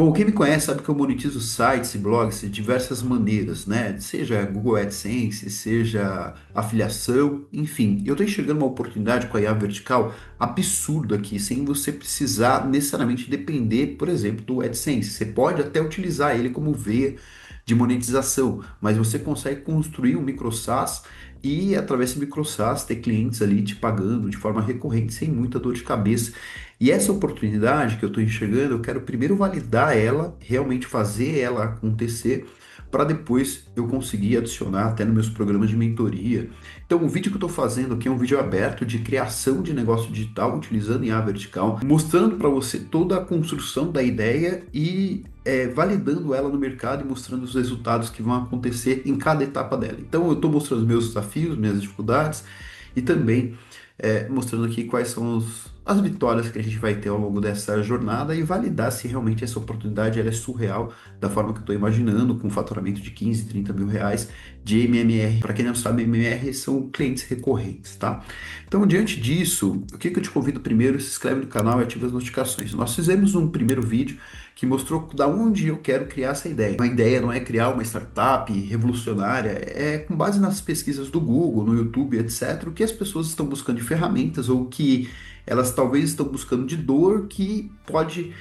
Bom, quem me conhece sabe que eu monetizo sites e blogs de diversas maneiras, né? Seja Google AdSense, seja afiliação, enfim. Eu estou enxergando uma oportunidade com a IA vertical absurda aqui, sem você precisar necessariamente depender, por exemplo, do AdSense. Você pode até utilizar ele como veia de monetização, mas você consegue construir um micro SaaS e, através desse micro SaaS, ter clientes ali te pagando de forma recorrente, sem muita dor de cabeça. E essa oportunidade que eu estou enxergando, eu quero primeiro validar ela, realmente fazer ela acontecer, para depois eu conseguir adicionar até nos meus programas de mentoria. Então, o vídeo que eu estou fazendo aqui é um vídeo aberto de criação de negócio digital utilizando IA vertical, mostrando para você toda a construção da ideia e validando ela no mercado e mostrando os resultados que vão acontecer em cada etapa dela. Então, eu estou mostrando os meus desafios, minhas dificuldades e também mostrando aqui quais são as vitórias que a gente vai ter ao longo dessa jornada e validar se realmente essa oportunidade ela é surreal da forma que eu estou imaginando, com um faturamento de 15, 30 mil reais de MMR. Para quem não sabe, MMR são clientes recorrentes, tá? Então, diante disso, o que eu te convido primeiro? Se inscreve no canal e ativa as notificações. Nós fizemos um primeiro vídeo que mostrou da onde eu quero criar essa ideia. Uma ideia não é criar uma startup revolucionária, é com base nas pesquisas do Google, no YouTube, etc., o que as pessoas estão buscando de ferramentas ou que elas talvez estão buscando de dor que pode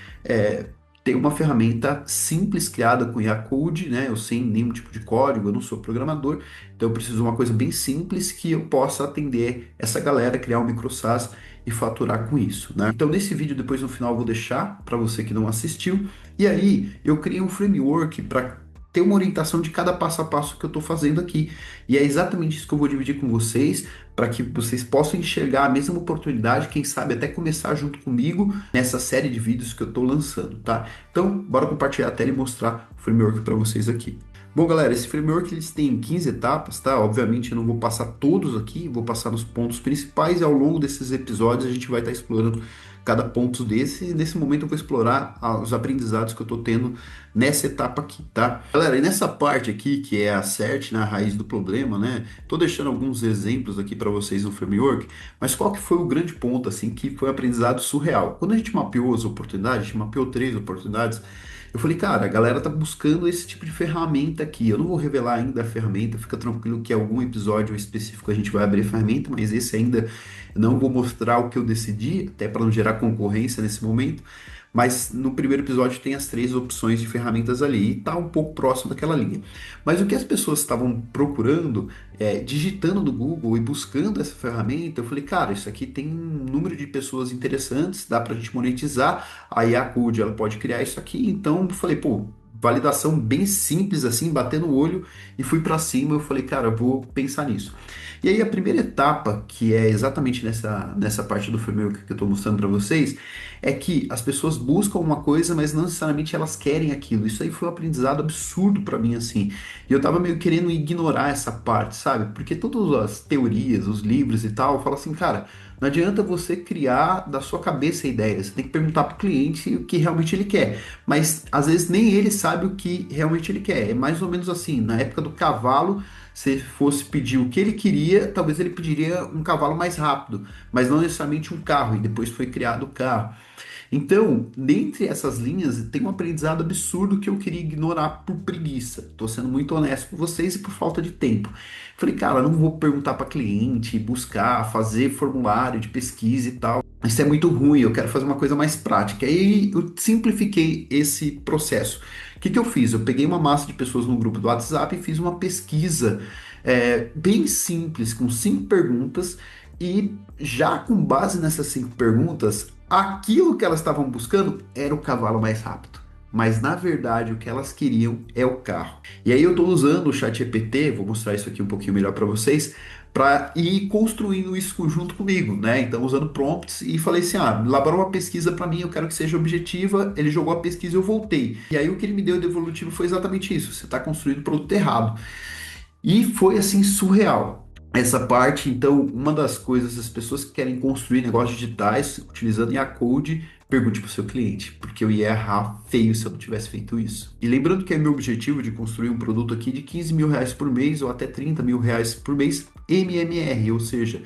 ter uma ferramenta simples criada com IA Code, né? Eu sem nenhum tipo de código, eu não sou programador, então eu preciso de uma coisa bem simples que eu possa atender essa galera, criar um micro SaaS e faturar com isso, né? Então nesse vídeo depois no final eu vou deixar para você que não assistiu. E aí eu criei um framework para ter uma orientação de cada passo a passo que eu estou fazendo aqui. E é exatamente isso que eu vou dividir com vocês, para que vocês possam enxergar a mesma oportunidade, quem sabe até começar junto comigo nessa série de vídeos que eu estou lançando, tá? Então, bora compartilhar a tela e mostrar o framework para vocês aqui. Bom, galera, esse framework eles tem 15 etapas, tá? Obviamente eu não vou passar todos aqui, vou passar nos pontos principais e ao longo desses episódios a gente vai estar explorando cada ponto desse. E nesse momento eu vou explorar os aprendizados que eu estou tendo nessa etapa aqui, tá? Galera, e nessa parte aqui, que é a CERT, na raiz do problema, né? Tô deixando alguns exemplos aqui para vocês no framework, mas qual que foi o grande ponto, assim, que foi um aprendizado surreal? Quando a gente mapeou as oportunidades, a gente mapeou 3 oportunidades, eu falei, cara, a galera tá buscando esse tipo de ferramenta aqui. Eu não vou revelar ainda a ferramenta, fica tranquilo que algum episódio específico a gente vai abrir a ferramenta, mas esse ainda eu não vou mostrar o que eu decidi, até para não gerar concorrência nesse momento. Mas no primeiro episódio tem as 3 opções de ferramentas ali e tá um pouco próximo daquela linha. Mas o que as pessoas estavam procurando, digitando no Google e buscando essa ferramenta, eu falei, cara, isso aqui tem um número de pessoas interessantes, dá pra gente monetizar. A IA Code, ela pode criar isso aqui. Então eu falei, pô, validação bem simples assim, bater no olho e fui para cima. Eu falei, cara, eu vou pensar nisso. E aí a primeira etapa, que é exatamente nessa parte do framework que eu estou mostrando para vocês, é que as pessoas buscam uma coisa, mas não necessariamente elas querem aquilo. Isso aí foi um aprendizado absurdo para mim, assim. E eu tava meio querendo ignorar essa parte, sabe? Porque todas as teorias, os livros e tal, falam assim, cara, não adianta você criar da sua cabeça a ideia. Você tem que perguntar para o cliente o que realmente ele quer. Mas às vezes nem ele sabe o que realmente ele quer. É mais ou menos assim, na época do cavalo, se fosse pedir o que ele queria, talvez ele pediria um cavalo mais rápido, mas não necessariamente um carro, e depois foi criado o carro. Então, dentre essas linhas, tem um aprendizado absurdo que eu queria ignorar por preguiça. Tô sendo muito honesto com vocês e por falta de tempo. Falei, cara, não vou perguntar para cliente, buscar, fazer formulário de pesquisa e tal. Isso é muito ruim, eu quero fazer uma coisa mais prática. Aí eu simplifiquei esse processo. O que que eu fiz? Eu peguei uma massa de pessoas no grupo do WhatsApp e fiz uma pesquisa bem simples, com 5 perguntas, e já com base nessas 5 perguntas, aquilo que elas estavam buscando era o cavalo mais rápido. Mas na verdade o que elas queriam é o carro. E aí eu estou usando o ChatGPT, vou mostrar isso aqui um pouquinho melhor para vocês, para ir construindo isso junto comigo, né? Então usando prompts e falei assim, elabora uma pesquisa para mim, eu quero que seja objetiva. Ele jogou a pesquisa e eu voltei. E aí o que ele me deu de evolutivo foi exatamente isso. Você está construindo o produto errado. E foi assim surreal. Essa parte, então, uma das coisas, as pessoas que querem construir negócios digitais utilizando IA Code, pergunte para o seu cliente, porque eu ia errar feio se eu não tivesse feito isso. E lembrando que é meu objetivo de construir um produto aqui de 15 mil reais por mês ou até 30 mil reais por mês MMR, ou seja,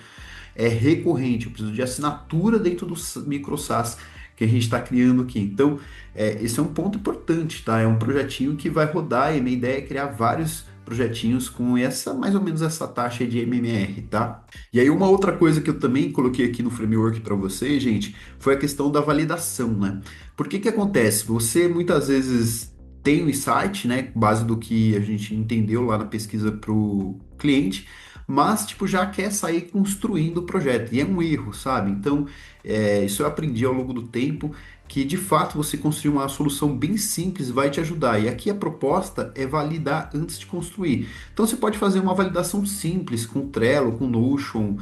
é recorrente, eu preciso de assinatura dentro do micro SaaS que a gente está criando aqui. Então, esse é um ponto importante, tá? É um projetinho que vai rodar e a minha ideia é criar vários projetinhos com mais ou menos essa taxa de MMR, tá? E aí uma outra coisa que eu também coloquei aqui no framework para vocês, gente, foi a questão da validação, né? Por que que acontece? Você muitas vezes tem o insight, né, com base do que a gente entendeu lá na pesquisa para o cliente, mas tipo já quer sair construindo o projeto e é um erro, sabe? Então isso eu aprendi ao longo do tempo que de fato você construir uma solução bem simples vai te ajudar. E aqui a proposta é validar antes de construir. Então você pode fazer uma validação simples com Trello, com Notion,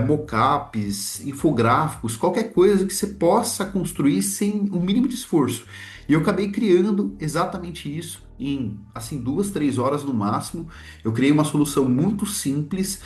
mockups, infográficos, qualquer coisa que você possa construir sem o mínimo de esforço. E eu acabei criando exatamente isso em assim 2, 3 horas no máximo. Eu criei uma solução muito simples,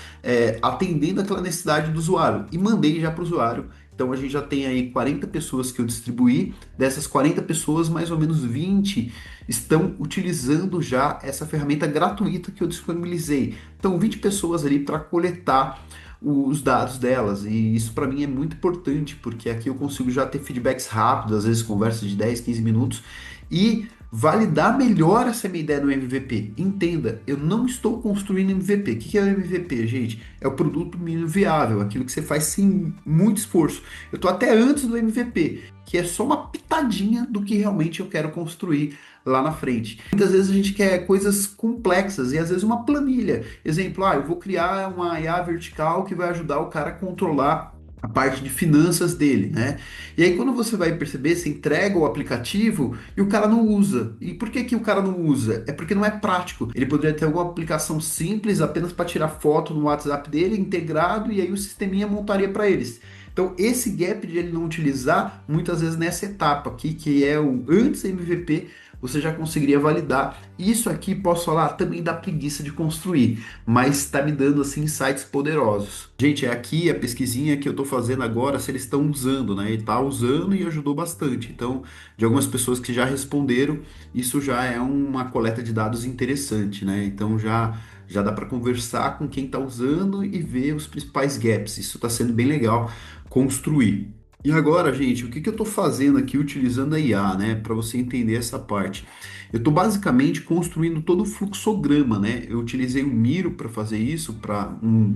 atendendo aquela necessidade do usuário e mandei já para o usuário. Então a gente já tem aí 40 pessoas que eu distribuí. Dessas 40 pessoas, mais ou menos 20 estão utilizando já essa ferramenta gratuita que eu disponibilizei. Então 20 pessoas ali para coletar os dados delas. E isso para mim é muito importante, porque aqui eu consigo já ter feedbacks rápidos, às vezes conversas de 10, 15 minutos e validar melhor essa minha ideia no MVP. Entenda, eu não estou construindo MVP. O que é o MVP, gente? É o produto mínimo viável, aquilo que você faz sem muito esforço. Eu estou até antes do MVP, que é só uma pitadinha do que realmente eu quero construir lá na frente. Muitas vezes a gente quer coisas complexas e às vezes uma planilha. Exemplo, eu vou criar uma IA vertical que vai ajudar o cara a controlar a parte de finanças dele, né? E aí quando você vai perceber, você entrega o aplicativo e o cara não usa. E por que que o cara não usa? É porque não é prático. Ele poderia ter alguma aplicação simples apenas para tirar foto no WhatsApp dele, integrado, e aí o sisteminha montaria para eles. Então, esse gap de ele não utilizar, muitas vezes nessa etapa aqui, que é o antes MVP, você já conseguiria validar. Isso aqui, posso falar, também dá preguiça de construir, mas está me dando assim insights poderosos. Gente, é aqui a pesquisinha que eu estou fazendo agora, se eles estão usando, né? E está usando e ajudou bastante. Então, de algumas pessoas que já responderam, isso já é uma coleta de dados interessante, né? Então já dá para conversar com quem está usando e ver os principais gaps. Isso está sendo bem legal construir. E agora, gente, o que que eu estou fazendo aqui utilizando a IA, né, para você entender essa parte? Eu estou basicamente construindo todo o fluxograma, né? Eu utilizei o Miro para fazer isso, para um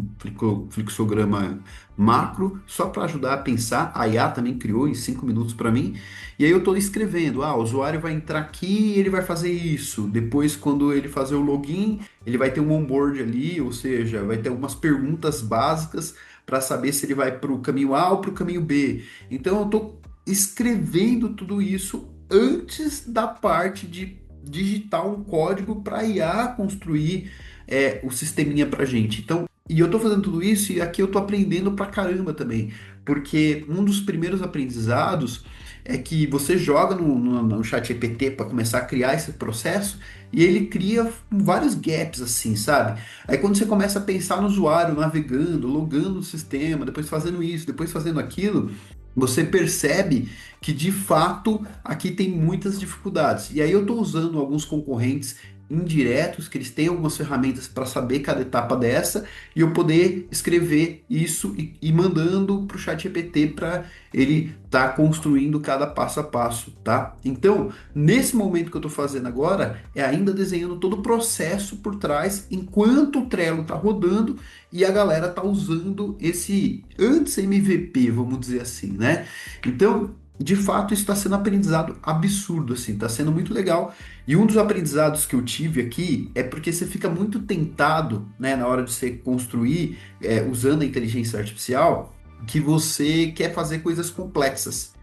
fluxograma macro, só para ajudar a pensar. A IA também criou em 5 minutos para mim. E aí eu estou escrevendo, o usuário vai entrar aqui e ele vai fazer isso. Depois, quando ele fazer o login, ele vai ter um onboard ali, ou seja, vai ter algumas perguntas básicas para saber se ele vai para o caminho A ou para o caminho B. Então eu estou escrevendo tudo isso antes da parte de digitar um código para a IA construir o sisteminha para gente. Então, e eu estou fazendo tudo isso e aqui eu estou aprendendo pra caramba também, porque um dos primeiros aprendizados é que você joga no chat GPT para começar a criar esse processo e ele cria vários gaps assim, sabe? Aí quando você começa a pensar no usuário navegando, logando no sistema, depois fazendo isso, depois fazendo aquilo, você percebe que de fato aqui tem muitas dificuldades. E aí eu estou usando alguns concorrentes indiretos, que eles têm algumas ferramentas para saber cada etapa dessa, e eu poder escrever isso e mandando para o chat GPT para ele estar construindo cada passo a passo, tá? Então, nesse momento que eu estou fazendo agora, é ainda desenhando todo o processo por trás, enquanto o Trello está rodando e a galera está usando esse antes MVP, vamos dizer assim, né? Então, de fato, isso está sendo aprendizado absurdo, assim, está sendo muito legal. E um dos aprendizados que eu tive aqui é porque você fica muito tentado, né, na hora de você construir, usando a inteligência artificial, que você quer fazer coisas complexas.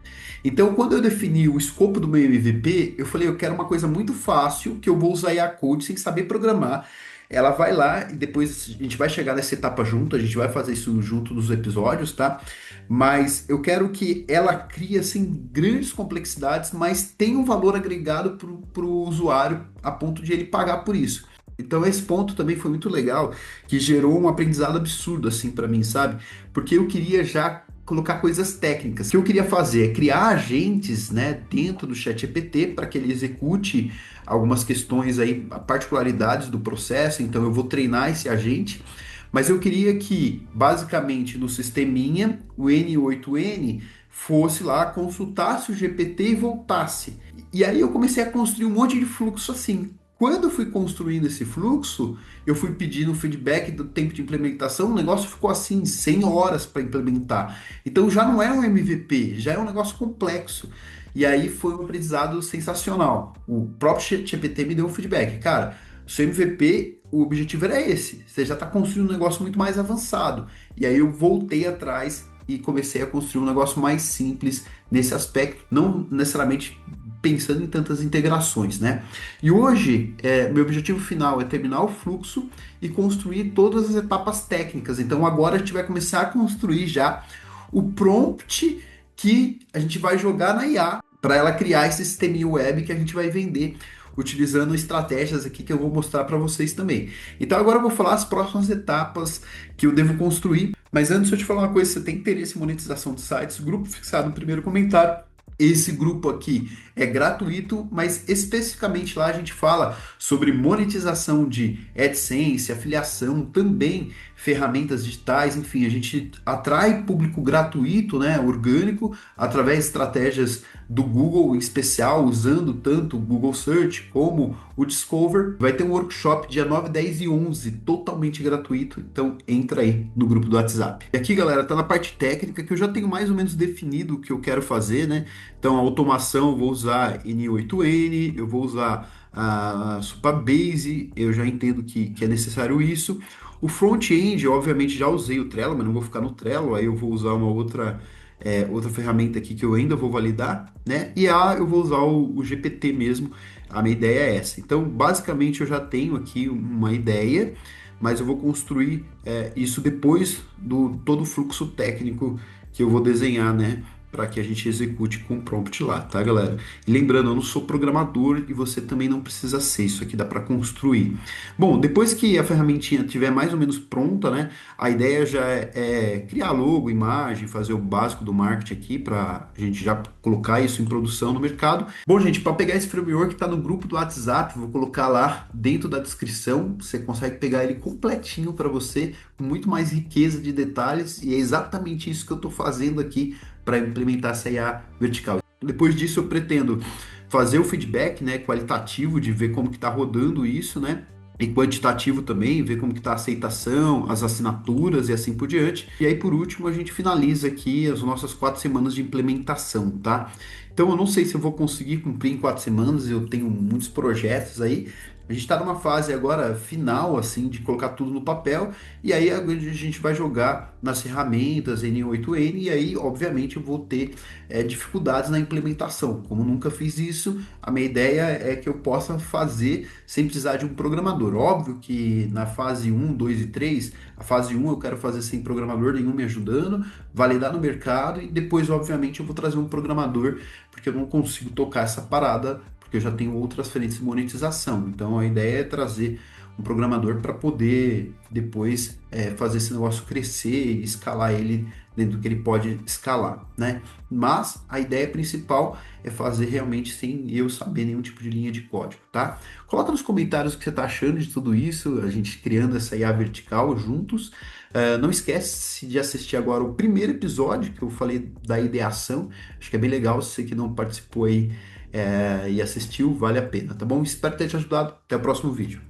Então, quando eu defini o escopo do meu MVP, eu falei, eu quero uma coisa muito fácil, que eu vou usar IA Code sem saber programar. Ela vai lá e depois a gente vai chegar nessa etapa junto, a gente vai fazer isso junto nos episódios, tá? Mas eu quero que ela crie assim grandes complexidades, mas tenha um valor agregado para o usuário a ponto de ele pagar por isso. Então esse ponto também foi muito legal, que gerou um aprendizado absurdo assim para mim, sabe? Porque eu queria já colocar coisas técnicas. O que eu queria fazer é criar agentes, né, dentro do ChatGPT para que ele execute algumas questões aí, particularidades do processo. Então eu vou treinar esse agente, mas eu queria que basicamente no sisteminha o N8N fosse lá, consultasse o GPT e voltasse. E aí eu comecei a construir um monte de fluxo assim. Quando eu fui construindo esse fluxo, eu fui pedindo feedback do tempo de implementação, o negócio ficou assim, 100 horas para implementar. Então já não é um MVP, já é um negócio complexo. E aí foi um aprendizado sensacional. O próprio ChatGPT me deu um feedback. Cara, seu MVP, o objetivo era esse. Você já está construindo um negócio muito mais avançado. E aí eu voltei atrás e comecei a construir um negócio mais simples nesse aspecto, não necessariamente pensando em tantas integrações, né? E hoje, meu objetivo final é terminar o fluxo e construir todas as etapas técnicas. Então agora a gente vai começar a construir já o prompt que a gente vai jogar na IA para ela criar esse sisteminha web que a gente vai vender utilizando estratégias aqui que eu vou mostrar para vocês também. Então agora eu vou falar as próximas etapas que eu devo construir. Mas antes eu te falar uma coisa, se você tem interesse em monetização de sites, grupo fixado no primeiro comentário. Esse grupo aqui é gratuito, mas especificamente lá a gente fala sobre monetização de AdSense, afiliação, também ferramentas digitais, enfim, a gente atrai público gratuito, né, orgânico, através de estratégias do Google em especial, usando tanto o Google Search como o Discover. Vai ter um workshop dia 9, 10 e 11, totalmente gratuito, então entra aí no grupo do WhatsApp. E aqui, galera, tá na parte técnica que eu já tenho mais ou menos definido o que eu quero fazer, né? Então, a automação eu vou usar N8N, eu vou usar a Supabase, eu já entendo que é necessário isso. O front-end, obviamente, já usei o Trello, mas não vou ficar no Trello, aí eu vou usar uma outra ferramenta aqui que eu ainda vou validar, né? E eu vou usar o GPT mesmo, a minha ideia é essa. Então, basicamente, eu já tenho aqui uma ideia, mas eu vou construir isso depois do todo o fluxo técnico que eu vou desenhar, né? Para que a gente execute com o prompt lá, tá, galera? E lembrando, eu não sou programador e você também não precisa ser, isso aqui dá para construir. Bom, depois que a ferramentinha estiver mais ou menos pronta, né? A ideia já é criar logo, imagem, fazer o básico do marketing aqui para a gente já colocar isso em produção no mercado. Bom, gente, para pegar esse framework está no grupo do WhatsApp, vou colocar lá dentro da descrição. Você consegue pegar ele completinho para você, com muito mais riqueza de detalhes, e é exatamente isso que eu estou fazendo aqui para implementar essa IA vertical. Depois disso, eu pretendo fazer o feedback, né, qualitativo de ver como que está rodando isso, né? E quantitativo também, ver como que está a aceitação, as assinaturas e assim por diante. E aí, por último, a gente finaliza aqui as nossas 4 semanas de implementação, tá? Então, eu não sei se eu vou conseguir cumprir em 4 semanas, eu tenho muitos projetos aí. A gente está numa fase agora final, assim, de colocar tudo no papel, e aí a gente vai jogar nas ferramentas N8N, e aí, obviamente, eu vou ter dificuldades na implementação. Como nunca fiz isso, a minha ideia é que eu possa fazer sem precisar de um programador. Óbvio que na fase 1, 2 e 3, a fase 1 eu quero fazer sem programador nenhum me ajudando, validar no mercado, e depois, obviamente, eu vou trazer um programador, porque eu não consigo tocar essa parada porque eu já tenho outras frentes de monetização. Então a ideia é trazer um programador para poder depois fazer esse negócio crescer e escalar ele dentro do que ele pode escalar, né? Mas a ideia principal é fazer realmente sem eu saber nenhum tipo de linha de código, tá? Coloca nos comentários o que você está achando de tudo isso, a gente criando essa IA vertical juntos. Não esquece de assistir agora o primeiro episódio que eu falei da ideação. Acho que é bem legal, se você que não participou aí e assistiu, vale a pena, tá bom? Espero ter te ajudado. Até o próximo vídeo.